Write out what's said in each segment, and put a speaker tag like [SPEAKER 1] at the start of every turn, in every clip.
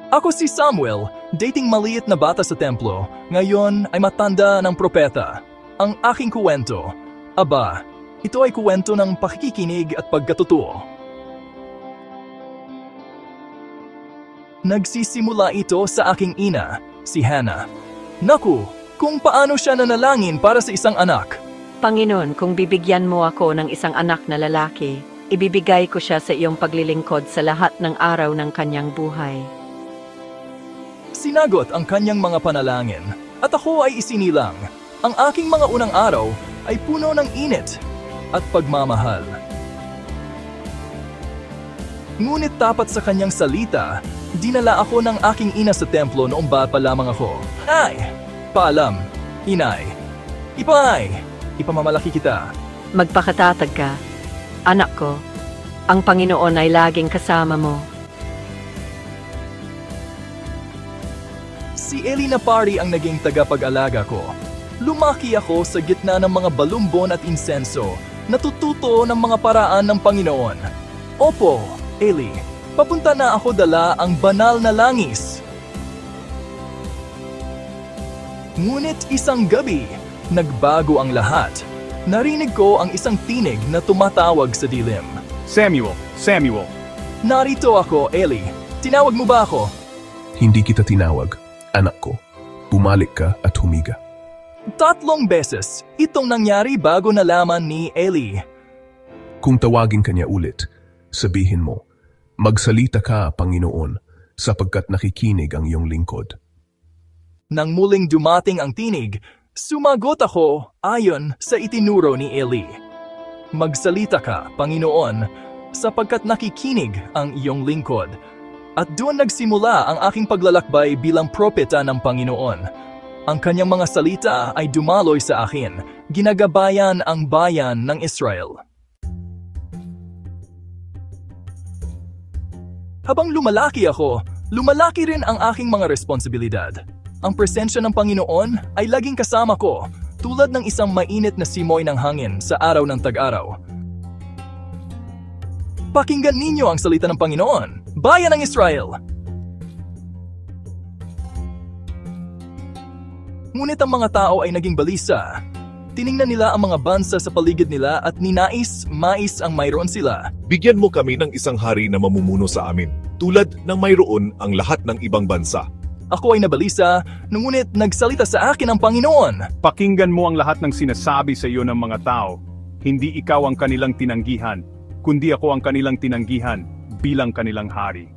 [SPEAKER 1] Ako si Samuel, dating maliit na bata sa templo, ngayon ay matanda ng propeta. Ang aking kuwento, aba, ito ay kuwento ng pakikinig at pagkatotoo. Nagsisimula ito sa aking ina, si Hannah. Naku, kung paano siya nanalangin para sa isang anak.
[SPEAKER 2] Panginoon, kung bibigyan mo ako ng isang anak na lalaki, ibibigay ko siya sa iyong paglilingkod sa lahat ng araw ng kanyang buhay.
[SPEAKER 1] Sinagot ang kanyang mga panalangin, at ako ay isinilang. Ang aking mga unang araw ay puno ng init at pagmamahal. Ngunit tapat sa kanyang salita, dinala ako ng aking ina sa templo noong bata pa lamang ako. Ay, paalam, inay, ipamamalaki kita.
[SPEAKER 2] Magpakatatag ka. Anak ko, ang Panginoon ay laging kasama mo.
[SPEAKER 1] Si Ellie Napari ang naging tagapag-alaga ko. Lumaki ako sa gitna ng mga balumbon at insenso, natututo ng mga paraan ng Panginoon. Opo, Ellie, papunta na ako dala ang banal na langis. Ngunit isang gabi, nagbago ang lahat. Narinig ko ang isang tinig na tumatawag sa dilim.
[SPEAKER 3] Samuel, Samuel.
[SPEAKER 1] Narito ako, Ellie. Tinawag mo ba ako?
[SPEAKER 4] Hindi kita tinawag, anak ko. Bumalik ka at humiga.
[SPEAKER 1] 3 beses itong nangyari bago nalaman ni Ellie.
[SPEAKER 4] Kung tawagin ka niya ulit, sabihin mo, magsalita ka, Panginoon, sapagkat nakikinig ang iyong lingkod.
[SPEAKER 1] Nang muling dumating ang tinig, sumagot ako ayon sa itinuro ni Ellie. Magsalita ka, Panginoon, sapagkat nakikinig ang iyong lingkod. At doon nagsimula ang aking paglalakbay bilang propeta ng Panginoon. Ang kanyang mga salita ay dumaloy sa akin, ginagabayan ang bayan ng Israel. Habang lumalaki ako, lumalaki rin ang aking mga responsibilidad. Ang presensya ng Panginoon ay laging kasama ko, tulad ng isang mainit na simoy ng hangin sa araw ng tag-araw. Pakinggan ninyo ang salita ng Panginoon, bayan ng Israel! Ngunit ang mga tao ay naging balisa. Tiningnan nila ang mga bansa sa paligid nila at ninais-mais ang mayroon sila.
[SPEAKER 5] Bigyan mo kami ng isang hari na mamumuno sa amin, tulad ng mayroon ang lahat ng ibang bansa.
[SPEAKER 1] Ako ay nabalisa, ngunit nagsalita sa akin ang Panginoon.
[SPEAKER 3] Pakinggan mo ang lahat ng sinasabi sa iyo ng mga tao. Hindi ikaw ang kanilang tinanggihan, kundi ako ang kanilang tinanggihan bilang kanilang hari.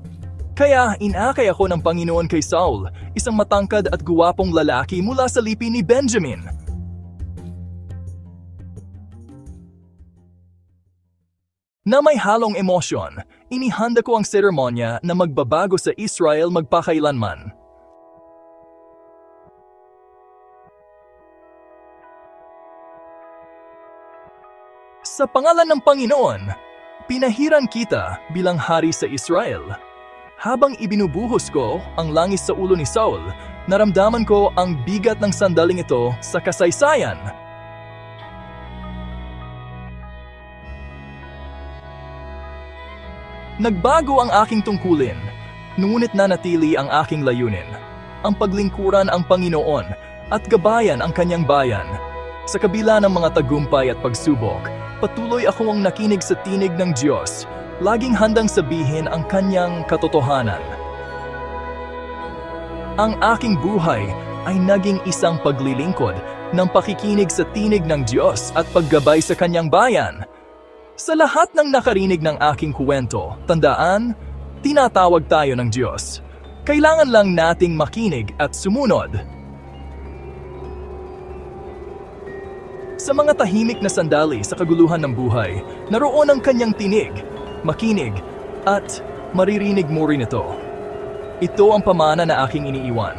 [SPEAKER 1] Kaya inakay ako ng Panginoon kay Saul, isang matangkad at guwapong lalaki mula sa lipi ni Benjamin. Na may halong emosyon, inihanda ko ang seremonya na magbabago sa Israel magpakailanman. Sa pangalan ng Panginoon, pinahiran kita bilang hari sa Israel. Habang ibinubuhos ko ang langis sa ulo ni Saul, naramdaman ko ang bigat ng sandaling ito sa kasaysayan. Nagbago ang aking tungkulin, ngunit nanatili ang aking layunin. Ang paglingkuran ang Panginoon at gabayan ang kanyang bayan. Sa kabila ng mga tagumpay at pagsubok, patuloy akong nakinig sa tinig ng Diyos, laging handang sabihin ang kanyang katotohanan. Ang aking buhay ay naging isang paglilingkod ng pakikinig sa tinig ng Diyos at paggabay sa kanyang bayan. Sa lahat ng nakarinig ng aking kwento, tandaan, tinatawag tayo ng Diyos. Kailangan lang nating makinig at sumunod. Sa mga tahimik na sandali sa kaguluhan ng buhay, naroon ang kanyang tinig, makinig, at maririnig mo rin ito. Ito ang pamana na aking iniiwan.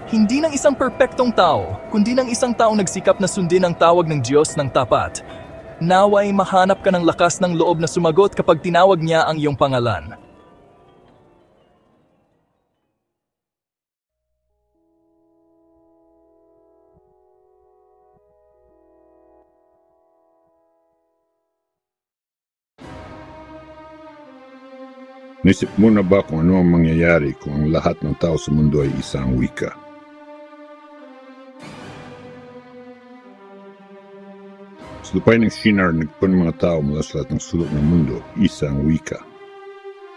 [SPEAKER 1] Hindi ng isang perpektong tao, kundi ng isang taong nagsikap na sundin ang tawag ng Diyos ng tapat. Naway mahanap ka ng lakas ng loob na sumagot kapag tinawag niya ang iyong pangalan.
[SPEAKER 6] Naisip mo na ba kung ano ang mangyayari kung ang lahat ng tao sa mundo ay isang wika? Sa lupay ng Shinar, nagpun mga tao mula sa lahat ng sulok ng mundo, isang wika.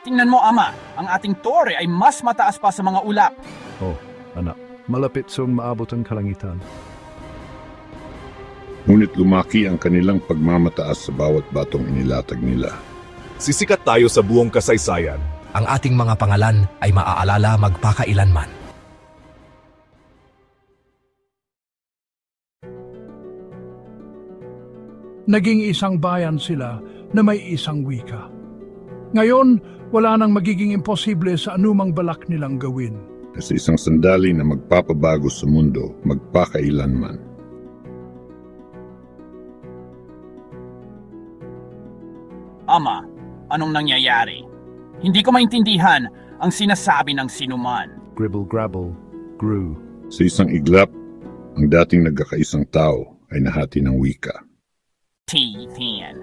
[SPEAKER 7] Tingnan mo, Ama, ang ating tore ay mas mataas pa sa mga ulap.
[SPEAKER 3] Oh, anak, malapit song maabot ang kalangitan.
[SPEAKER 6] Ngunit lumaki ang kanilang pagmamataas sa bawat batong inilatag nila.
[SPEAKER 5] Sisikat tayo sa buong kasaysayan.
[SPEAKER 8] Ang ating mga pangalan ay maaalala magpakailanman.
[SPEAKER 9] Naging isang bayan sila na may isang wika. Ngayon, wala nang magiging imposible sa anumang balak nilang gawin.
[SPEAKER 6] Sa isang sandali na magpapabago sa mundo, magpakailanman.
[SPEAKER 7] Ama, anong nangyayari? Hindi ko maintindihan ang sinasabi ng sinuman.
[SPEAKER 3] Gribble, grabble, grew.
[SPEAKER 6] Sa isang iglap, ang dating nagkakaisang tao ay nahati ng wika.
[SPEAKER 7] Tiyan.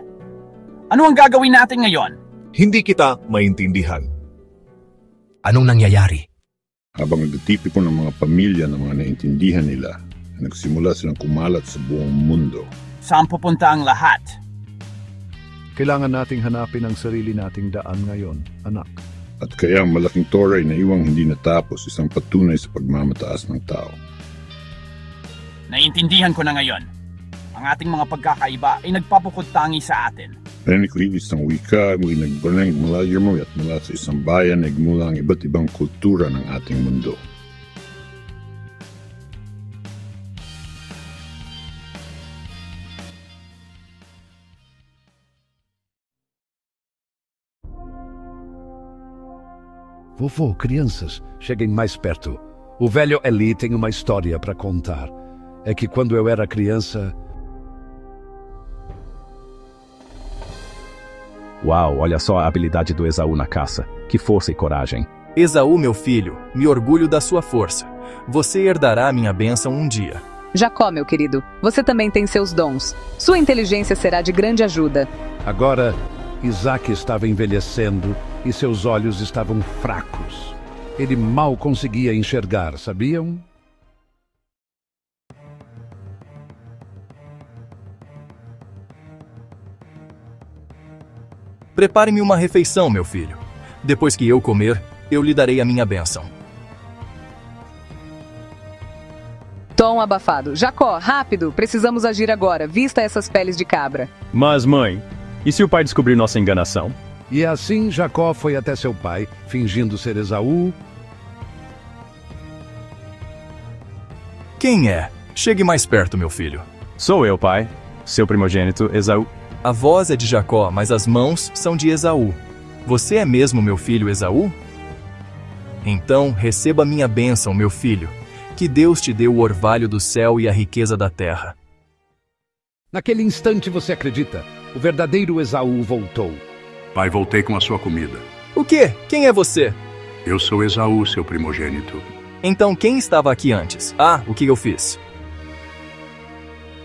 [SPEAKER 7] Ano ang gagawin natin ngayon?
[SPEAKER 5] Hindi kita maintindihan.
[SPEAKER 8] Anong nangyayari?
[SPEAKER 6] Habang nagtitipon ng mga pamilya ng mga naintindihan nila, nagsimula silang kumalat sa buong mundo.
[SPEAKER 7] Saan pupunta ang lahat?
[SPEAKER 3] Kailangan nating hanapin ang sarili nating daan ngayon, anak.
[SPEAKER 6] At kaya ang malaking tore na iwang hindi natapos, isang patunay sa pagmamataas ng tao.
[SPEAKER 7] Naiintindihan ko na ngayon. Ang ating mga pagkakaiba ay nagpapukod tangi sa atin.
[SPEAKER 6] Narinig ko isang wika, muli nagbanang mula mo at mula sa isang bayan, nagmula ang iba't ibang kultura ng ating mundo.
[SPEAKER 10] Vovô, crianças, cheguem mais perto. O velho Eli tem uma história para contar. É que quando eu era criança...
[SPEAKER 3] Uau, olha só a habilidade do Esaú na caça. Que força e coragem.
[SPEAKER 1] Esaú, meu filho, me orgulho da sua força. Você herdará minha bênção um dia.
[SPEAKER 11] Jacó, meu querido, você também tem seus dons. Sua inteligência será de grande ajuda.
[SPEAKER 10] Agora, Isaac estava envelhecendo e seus olhos estavam fracos. Ele mal conseguia enxergar, sabiam?
[SPEAKER 1] Prepare-me uma refeição, meu filho. Depois que eu comer, eu lhe darei a minha bênção.
[SPEAKER 11] Tom abafado. Jacó, rápido, precisamos agir agora. Vista essas peles de cabra.
[SPEAKER 3] Mas, mãe, e se o pai descobrir nossa enganação?
[SPEAKER 10] E assim Jacó foi até seu pai, fingindo ser Esaú.
[SPEAKER 1] Quem é? Chegue mais perto, meu filho.
[SPEAKER 3] Sou eu, pai. Seu primogênito, Esaú.
[SPEAKER 1] A voz é de Jacó, mas as mãos são de Esaú. Você é mesmo meu filho Esaú? Então, receba minha bênção, meu filho. Que Deus te dê o orvalho do céu e a riqueza da terra.
[SPEAKER 10] Naquele instante você acredita, o verdadeiro Esaú voltou.
[SPEAKER 12] Pai, voltei com a sua comida.
[SPEAKER 1] O quê? Quem é você?
[SPEAKER 12] Eu sou Esaú, seu primogênito.
[SPEAKER 1] Então quem estava aqui antes? Ah, o que eu fiz?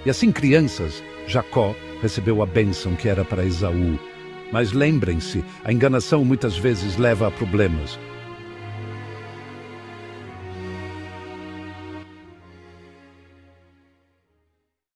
[SPEAKER 10] E assim, crianças, Jacó recebeu a bênção que era para Esaú. Mas lembrem-se, a enganação muitas vezes leva a problemas.